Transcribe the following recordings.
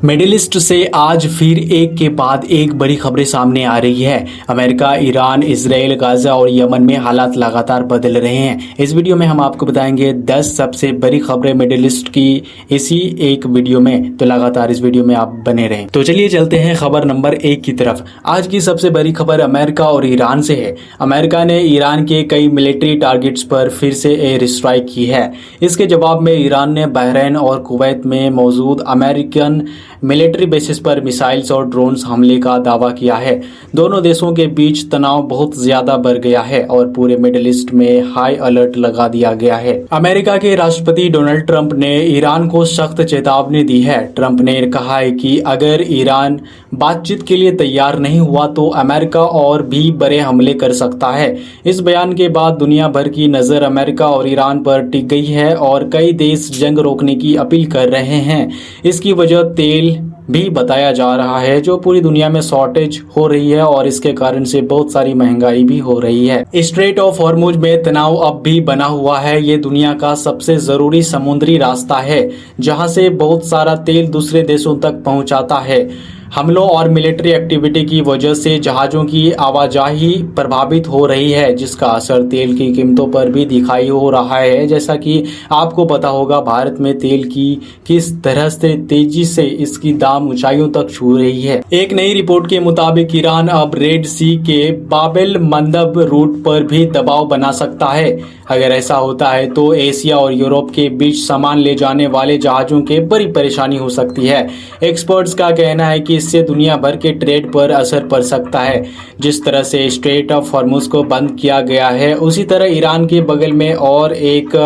Middle east से आज फिर एक के बाद एक बड़ी खबरें सामने आ रही है। अमेरिका, ईरान, इजराइल, गाजा और यमन में हालात लगातार बदल रहे हैं। इस वीडियो में हम आपको बताएंगे 10 सबसे बड़ी खबरें मिडिल ईस्ट की इसी एक वीडियो में। तो लगातार इस वीडियो में आप बने रहें। तो चलिए चलते हैं खबर नंबर 1 की तरफ। आज की सबसे बड़ी खबर अमेरिका और ईरान से है। अमेरिका ने ईरान के कई मिलिट्री टारगेट्स पर फिर से एयर स्ट्राइक की है। इसके जवाब में ईरान ने बहरीन और कुवैत में मौजूद अमेरिकन मिलिट्री बेसिस पर मिसाइल्स और ड्रोन्स हमले का दावा किया है। दोनों देशों के बीच तनाव बहुत ज्यादा बढ़ गया है और पूरे मिडिल ईस्ट में हाई अलर्ट लगा दिया गया है। अमेरिका के राष्ट्रपति डोनाल्ड ट्रंप ने ईरान को सख्त चेतावनी दी है। ट्रंप ने कहा है कि अगर ईरान बातचीत के लिए तैयार नहीं हुआ तो अमेरिका और भी बड़े हमले कर सकता है। इस बयान के बाद दुनिया भर की नजर अमेरिका और ईरान पर टिक गई है और कई देश जंग रोकने की अपील कर रहे हैं। इसकी वजह तेल भी बताया जा रहा है, जो पूरी दुनिया में शॉर्टेज हो रही है और इसके कारण से बहुत सारी महंगाई भी हो रही है। स्ट्रेट ऑफ हॉर्मुज में तनाव अब भी बना हुआ है। ये दुनिया का सबसे जरूरी समुद्री रास्ता है जहां से बहुत सारा तेल दूसरे देशों तक पहुंचाता है। हमलों और मिलिट्री एक्टिविटी की वजह से जहाज़ों की आवाजाही प्रभावित हो रही है, जिसका असर तेल की कीमतों पर भी दिखाई हो रहा है। जैसा कि आपको पता होगा, भारत में तेल की किस तरह से तेजी से इसकी दाम ऊंचाइयों तक छू रही है। एक नई रिपोर्ट के मुताबिक ईरान अब रेड सी के बाबेल मंदब रूट पर भी दबाव बना सकता है। अगर ऐसा होता है तो एशिया और यूरोप के बीच सामान ले जाने वाले जहाज़ों के बड़ी परेशानी हो सकती है। एक्सपर्ट्स का कहना है कि इससे दुनिया भर के ट्रेड पर असर पड़ सकता है। जिस तरह से स्ट्रेट ऑफ हॉर्मुज को बंद किया गया है, उसी तरह ईरान के बगल में और एक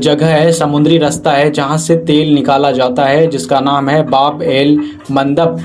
जगह है, समुद्री रास्ता है जहां से तेल निकाला जाता है, जिसका नाम है बाब एल मंदब।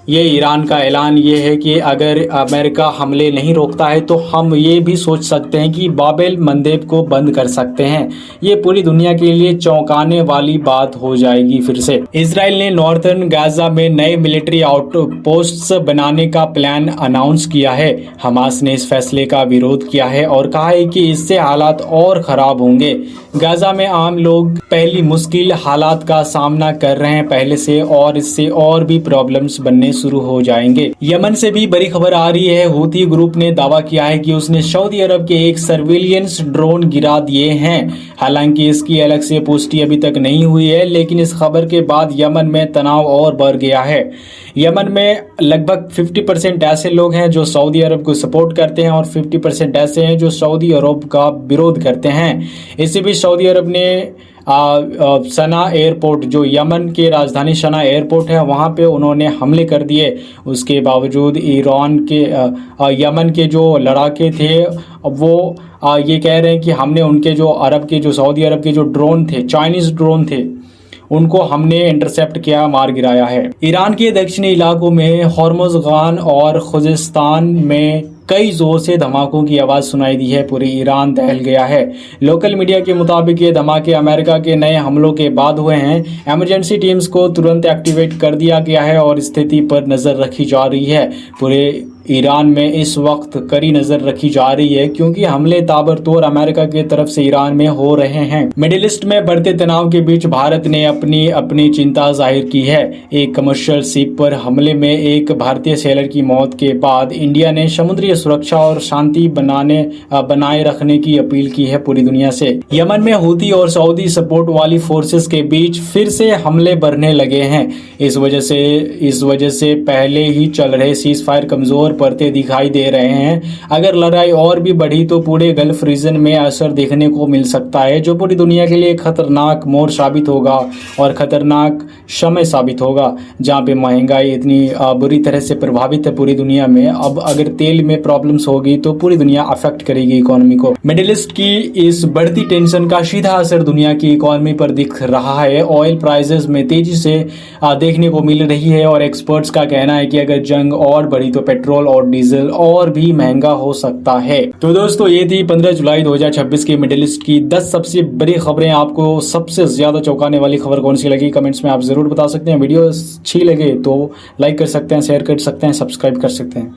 ये ईरान का ऐलान ये है कि अगर अमेरिका हमले नहीं रोकता है तो हम ये भी सोच सकते हैं कि बाबेल मंदेब को बंद कर सकते हैं। ये पूरी दुनिया के लिए चौंकाने वाली बात हो जाएगी। फिर से इजराइल ने नॉर्थर्न गाजा में नए मिलिट्री आउटपोस्ट्स बनाने का प्लान अनाउंस किया है। हमास ने इस फैसले का विरोध किया है और कहा है कि इससे हालात और खराब होंगे। गाजा में आम लोग पहली मुश्किल हालात का सामना कर रहे हैं पहले से, और इससे और भी प्रॉब्लम्स बनने शुरू हो जाएंगे। यमन से भी बड़ी खबर आ रही है। हूथी ग्रुप ने दावा किया है कि उसने सऊदी अरब के एक सर्विलियंस ड्रोन गिरा दिए हैं। हालांकि इसकी अलग से पुष्टि अभी तक नहीं हुई है, लेकिन इस खबर के बाद यमन में तनाव और बढ़ गया है। यमन में लगभग 50% ऐसे लोग हैं जो सऊदी अरब को सपोर्ट करते हैं और 50% ऐसे हैं जो सऊदी अरब का विरोध करते हैं। इसी बीच सऊदी अरब ने सना एयरपोर्ट, जो यमन के राजधानी सना एयरपोर्ट है, वहां पे उन्होंने हमले कर दिए। उसके बावजूद ईरान के यमन के जो लड़ाके थे वो ये कह रहे हैं कि हमने उनके जो सऊदी अरब के जो ड्रोन थे, चाइनीज ड्रोन थे, उनको हमने इंटरसेप्ट किया, मार गिराया है। ईरान के दक्षिणी इलाकों में हॉर्मुज़गान और खुजिस्तान में कई जोर से धमाकों की आवाज सुनाई दी है। पूरी ईरान दहल गया है। लोकल मीडिया के मुताबिक ये धमाके अमेरिका के नए हमलों के बाद हुए हैं। इमरजेंसी टीम्स को तुरंत एक्टिवेट कर दिया गया है और स्थिति पर नजर रखी जा रही है। पूरे ईरान में इस वक्त कड़ी नजर रखी जा रही है, क्योंकि हमले ताबड़तोड़ अमेरिका की तरफ से ईरान में हो रहे हैं। मिडिल ईस्ट में बढ़ते तनाव के बीच भारत ने अपनी चिंता जाहिर की है। एक कमर्शियल शिप पर हमले में एक भारतीय सेलर की मौत के बाद इंडिया ने समुद्री सुरक्षा और शांति बनाए रखने की अपील की है पूरी दुनिया से। यमन में हूथी और सऊदी सपोर्ट वाली फोर्सेस के बीच फिर से हमले बढ़ने लगे हैं। इस वजह से पहले ही चल रहे सीज फायर कमजोर पड़ते दिखाई दे रहे हैं। अगर लड़ाई और भी बढ़ी तो पूरे गल्फ रीजन में असर देखने को मिल सकता है, जो पूरी दुनिया के लिए खतरनाक मोड़ साबित होगा और खतरनाक समय साबित होगा, जहां पे महंगाई इतनी बुरी तरह से प्रभावित है पूरी दुनिया में। अब अगर तेल में प्रॉब्लम्स होगी तो पूरी दुनिया अफेक्ट करेगी इकोनॉमी को। मिडिल ईस्ट की इस बढ़ती टेंशन का सीधा असर दुनिया की इकोनॉमी पर दिख रहा है। ऑयल प्राइसेस में तेजी से देखने को मिल रही है और एक्सपर्ट्स का कहना है कि अगर जंग और बढ़ी तो पेट्रोल और डीजल और भी महंगा हो सकता है। तो दोस्तों, ये थी 15 जुलाई 2026 की मिडिल ईस्ट की 10 सबसे बड़ी खबरें। आपको सबसे ज्यादा चौंकाने वाली खबर कौन सी लगी, कमेंट्स में आप जरूर बता सकते हैं। वीडियो अच्छी लगे तो लाइक कर सकते हैं, शेयर कर सकते हैं, सब्सक्राइब कर सकते हैं।